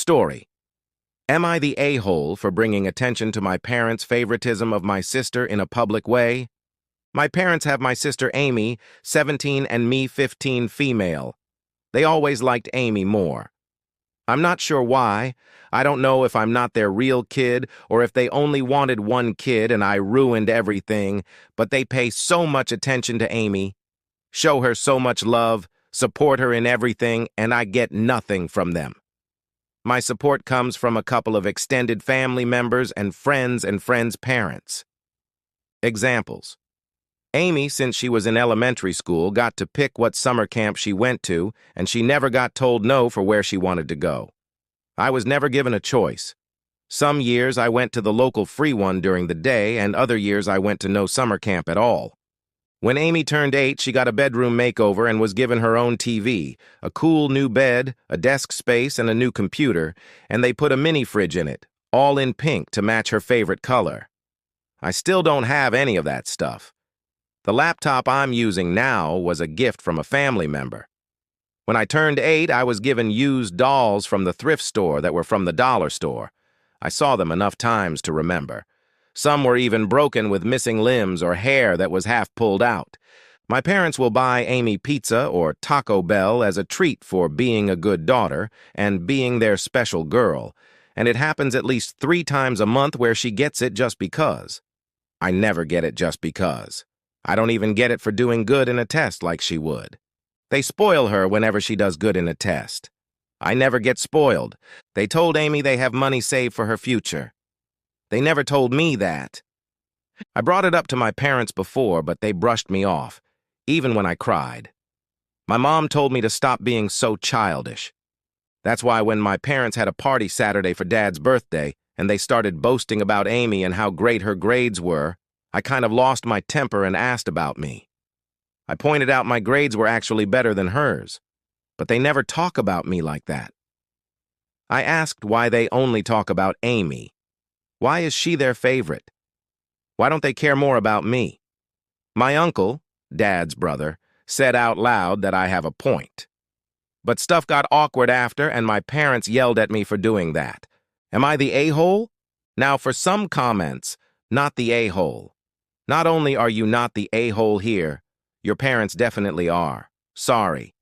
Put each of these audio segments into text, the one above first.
Story. Am I the a-hole for bringing attention to my parents' favoritism of my sister in a public way? My parents have my sister Amy, 17, and me, 15, female. They always liked Amy more. I'm not sure why. I don't know if I'm not their real kid or if they only wanted one kid and I ruined everything, but they pay so much attention to Amy, show her so much love, support her in everything, and I get nothing from them. My support comes from a couple of extended family members and friends' parents. Examples. Amy, since she was in elementary school, got to pick what summer camp she went to, and she never got told no for where she wanted to go. I was never given a choice. Some years I went to the local free one during the day, and other years I went to no summer camp at all. When Amy turned 8, she got a bedroom makeover and was given her own TV, a cool new bed, a desk space, and a new computer, and they put a mini fridge in it, all in pink to match her favorite color. I still don't have any of that stuff. The laptop I'm using now was a gift from a family member. When I turned 8, I was given used dolls from the thrift store that were from the dollar store. I saw them enough times to remember. Some were even broken with missing limbs or hair that was half pulled out. My parents will buy Amy pizza or Taco Bell as a treat for being a good daughter and being their special girl, and it happens at least 3 times a month where she gets it just because. I never get it just because. I don't even get it for doing good in a test like she would. They spoil her whenever she does good in a test. I never get spoiled. They told Amy they have money saved for her future. They never told me that. I brought it up to my parents before, but they brushed me off, even when I cried. My mom told me to stop being so childish. That's why when my parents had a party Saturday for Dad's birthday, and they started boasting about Amy and how great her grades were, I kind of lost my temper and asked about me. I pointed out my grades were actually better than hers, but they never talk about me like that. I asked why they only talk about Amy. Why is she their favorite? Why don't they care more about me? My uncle, Dad's brother, said out loud that I have a point. But stuff got awkward after, and my parents yelled at me for doing that. Am I the a-hole? Now, for some comments, not the a-hole. Not only are you not the a-hole here, your parents definitely are. Sorry.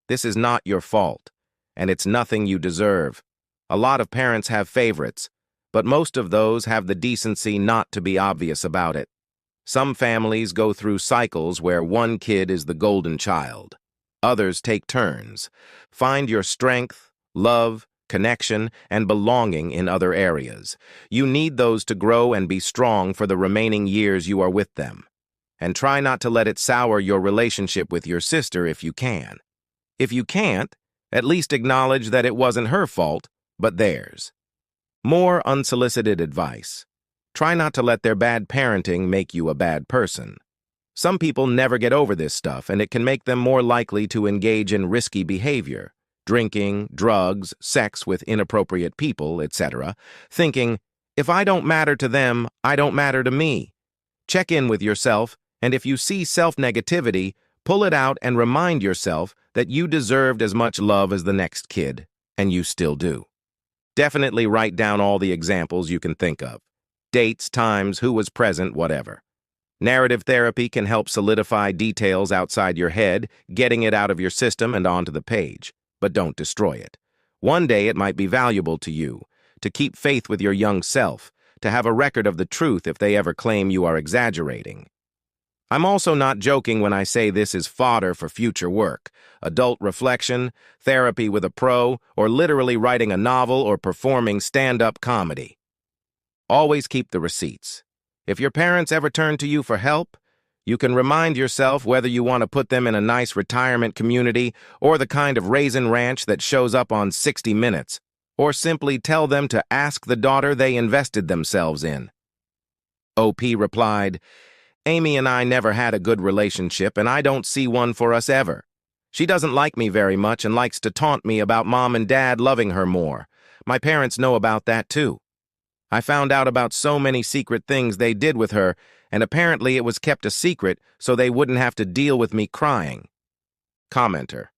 This is not your fault, and it's nothing you deserve. A lot of parents have favorites, but most of those have the decency not to be obvious about it. Some families go through cycles where one kid is the golden child. Others take turns. Find your strength, love, connection, and belonging in other areas. You need those to grow and be strong for the remaining years you are with them. And try not to let it sour your relationship with your sister if you can. If you can't, at least acknowledge that it wasn't her fault, but theirs. More unsolicited advice. Try not to let their bad parenting make you a bad person. Some people never get over this stuff, and it can make them more likely to engage in risky behavior, drinking, drugs, sex with inappropriate people, etc., thinking, if I don't matter to them, I don't matter to me. Check in with yourself, and if you see self-negativity, pull it out and remind yourself that you deserved as much love as the next kid, and you still do. Definitely write down all the examples you can think of. Dates, times, who was present, whatever. Narrative therapy can help solidify details outside your head, getting it out of your system and onto the page. But don't destroy it. One day it might be valuable to you, to keep faith with your young self, to have a record of the truth if they ever claim you are exaggerating. I'm also not joking when I say this is fodder for future work, adult reflection, therapy with a pro, or literally writing a novel or performing stand-up comedy. Always keep the receipts. If your parents ever turn to you for help, you can remind yourself whether you want to put them in a nice retirement community or the kind of raisin ranch that shows up on 60 Minutes, or simply tell them to ask the daughter they invested themselves in. OP replied, Amy and I never had a good relationship, and I don't see one for us ever. She doesn't like me very much and likes to taunt me about Mom and Dad loving her more. My parents know about that too. I found out about so many secret things they did with her, and apparently it was kept a secret so they wouldn't have to deal with me crying. Commenter.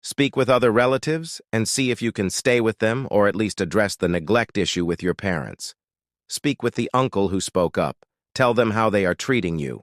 Speak with other relatives and see if you can stay with them or at least address the neglect issue with your parents. Speak with the uncle who spoke up. Tell them how they are treating you.